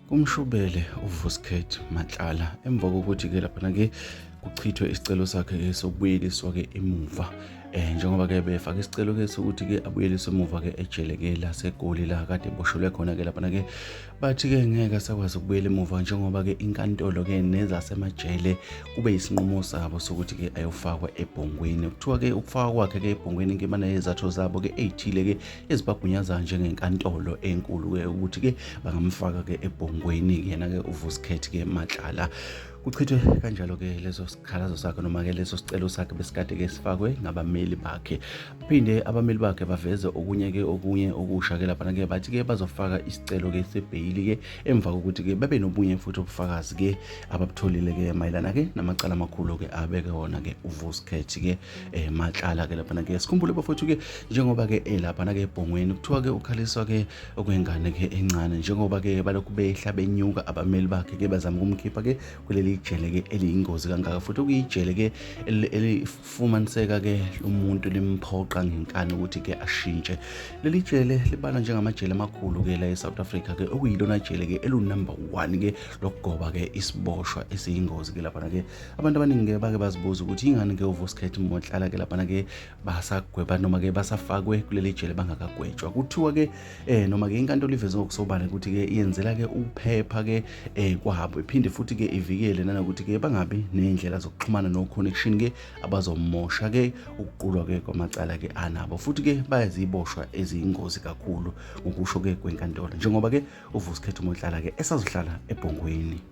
Kumshubele uVuskhet Matlala emva kokuthi-ke laphana-ke kuchithwe isicelo sakhe sokubuyeliswa-ke emuva. Njengoba-ke befake isicelo-ke sokuthi-ke abuyeliswe emuva-ke ejele-ke laseGoli la kade eboshelwe khona-ke laphana-ke bathi-ke ngeke asakwazi ukubuyela emuva njengoba-ke inkantolo-ke nezasemajele kube isinqumo sabo sokuthi-ke ayofakwa ebhongweni. Kuthiwa-ke ukufakwa kwakhe-ke ebhongweni ke banezathu zabo-ke ey'thile-ke ezibagunyaza njengenkantolo enkulu-ke ukuthi-ke bangamfaka-ke ebhongweni yena-ke uVuskhet-ke Matlala. Kuchithwe kanjalo-ke leso sikhalazo sakhe noma-ke leso sicelo sakhe besikade-ke sifakwe ngabameli bakhe. Phinde abameli bakhe baveze okunye okusha-ke laphana-ke bathi-ke bazofaka isicelo-ke sebheyili-ke emva kokuthi-ke babe nobunye futhi ubufakazi-ke ababutholile-ke mayelana-ke namacala amakhulu-ke abeke wona-ke uVuskhet-ke Matlala-ke laphana-ke. Sikhumbule bafowethu-ke njengoba-ke laphana-ke ebhongweni kuthiwa-ke ukhaliswa-ke okwengane-ke encane njengoba-ke balokhu behla benyuka abameli bakhe-ke bazama ukumkhipha-ke kuleli jele-ke eliyingozi kangaka futhi okuyijele-ke elifumaniseka-ke umuntu limphoqa ngenkani ukuthi-ke ashintshe. Leli jele libalwa njengamajele amakhulu-ke la eSouth Africa-ke okuyilona jele-ke elunumber 1-ke lokugoba-ke isiboshwa esiyingozi-ke laphana-ke. Abantu abaningi-ke bake bazibuza ukuthi yingani-ke uVuskhet Matlala-ke laphana-ke basagweba noma-ke basafakwe kuleli jele bangakagwetshwa. Kuthiwa-ke noma-ke inkantolo iveze ngokusobala ukuthi-ke iyenzela-ke ukuphepha-ke kwabo iphinde futhi-ke ivikele nanokuthi-ke bangabi ney'ndlela zokuxhumana no-connection-ke abazomosha-ke ukuqulwa-ke kwamacala-ke anabo futhi-ke bayaziboshwa eziyingozi kakhulu ngokusho-ke kwenkantolo njengoba-ke uVuskhet Matlala-ke esazohlala ebhongweni.